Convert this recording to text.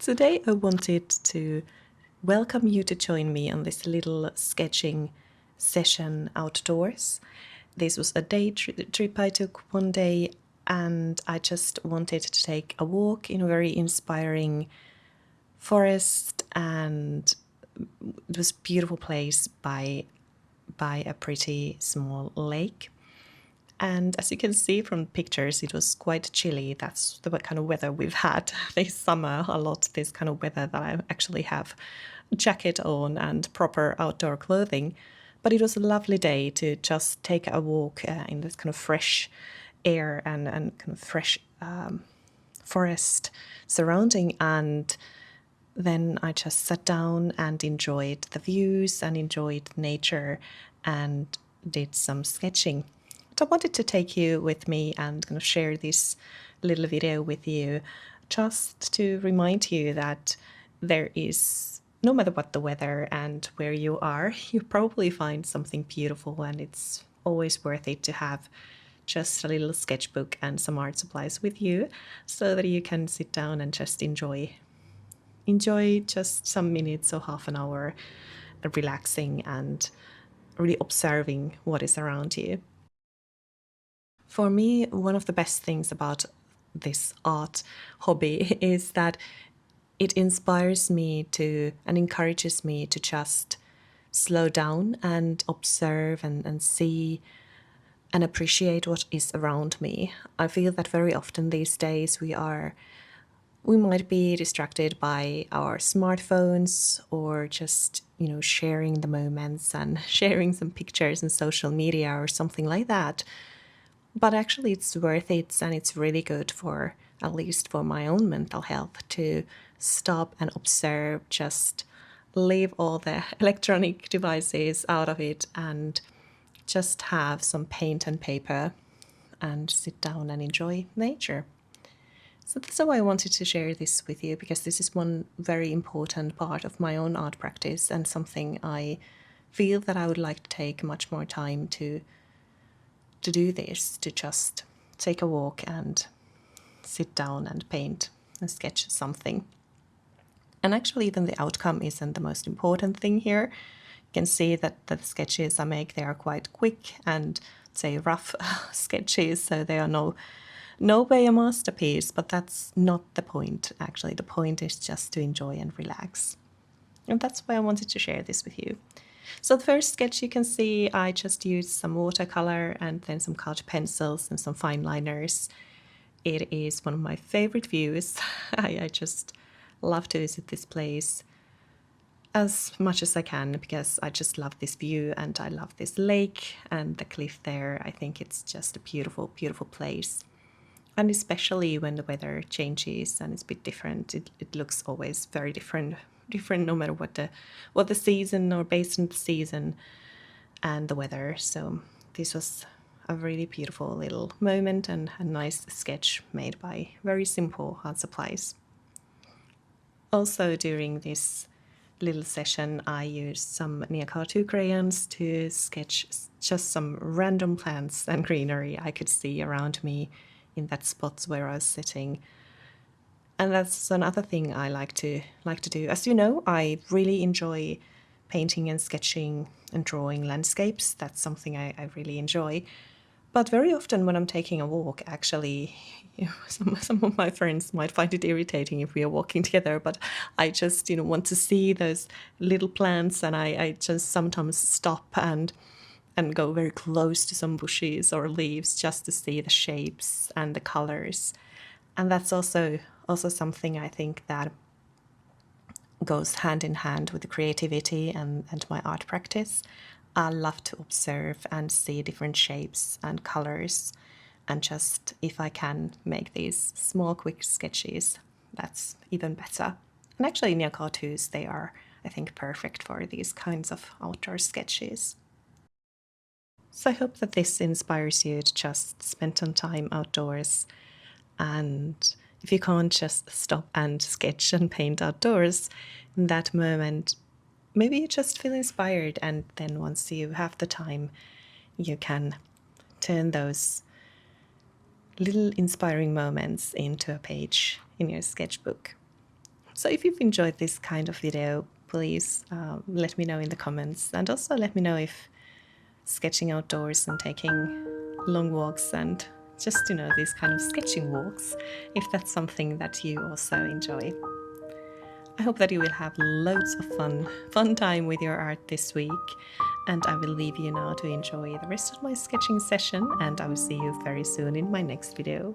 Today I wanted to welcome you to join me on this little sketching session outdoors. This was a day trip I took one day, and I just wanted to take a walk in a very inspiring forest, and it was a beautiful place by a pretty small lake. And as you can see from pictures, it was quite chilly. That's the kind of weather we've had this summer, a lot this kind of weather that I actually have a jacket on and proper outdoor clothing. But it was a lovely day to just take a walk in this kind of fresh air and kind of fresh forest surrounding. And then I just sat down and enjoyed the views and enjoyed nature and did some sketching. So I wanted to take you with me and kind of share this little video with you, just to remind you that there is, no matter what the weather and where you are, you probably find something beautiful, and it's always worth it to have just a little sketchbook and some art supplies with you so that you can sit down and just enjoy just some minutes or half an hour relaxing and really observing what is around you. For me, one of the best things about this art hobby is that it inspires me to and encourages me to just slow down and observe and see and appreciate what is around me. I feel that very often these days we might be distracted by our smartphones or just, sharing the moments and sharing some pictures on social media or something like that. But actually it's worth it, and it's really good for, at least for my own mental health, to stop and observe, just leave all the electronic devices out of it and just have some paint and paper and sit down and enjoy nature. So that's why I wanted to share this with you, because this is one very important part of my own art practice and something I feel that I would like to take much more time to do this, to just take a walk and sit down and paint and sketch something. And actually even the outcome isn't the most important thing here. You can see that the sketches I make, they are quite quick and, say, rough sketches, so they are no way a masterpiece, but that's not the point. Actually, the point is just to enjoy and relax. And that's why I wanted to share this with you. So the first sketch, you can see I just used some watercolor and then some colored pencils and some fine liners. It is one of my favorite views. I just love to visit this place as much as I can, because I just love this view and I love this lake and the cliff there. I think it's just a beautiful, beautiful place. And especially when the weather changes and it's a bit different, it looks always very different no matter what the season, or based on the season and the weather. So this was a really beautiful little moment and a nice sketch made by very simple art supplies. Also during this little session I used some Neocolor II crayons to sketch just some random plants and greenery I could see around me in that spot where I was sitting. And that's another thing I like to do. As you know, I really enjoy painting and sketching and drawing landscapes. That's something I really enjoy. But very often when I'm taking a walk, actually, some of my friends might find it irritating if we are walking together, but I just want to see those little plants, and I just sometimes stop and go very close to some bushes or leaves just to see the shapes and the colors. And that's also something I think that goes hand in hand with the creativity and my art practice. I love to observe and see different shapes and colors, and just, if I can, make these small quick sketches, that's even better. And actually Neocolor IIs, they are, I think, perfect for these kinds of outdoor sketches. So I hope that this inspires you to just spend some time outdoors, and if you can't just stop and sketch and paint outdoors in that moment, maybe you just feel inspired, and then once you have the time, you can turn those little inspiring moments into a page in your sketchbook. So if you've enjoyed this kind of video, please let me know in the comments, and also let me know if sketching outdoors and taking long walks and just, you know, these kind of sketching walks, if that's something that you also enjoy. I hope that you will have loads of fun time with your art this week, and I will leave you now to enjoy the rest of my sketching session, and I will see you very soon in my next video.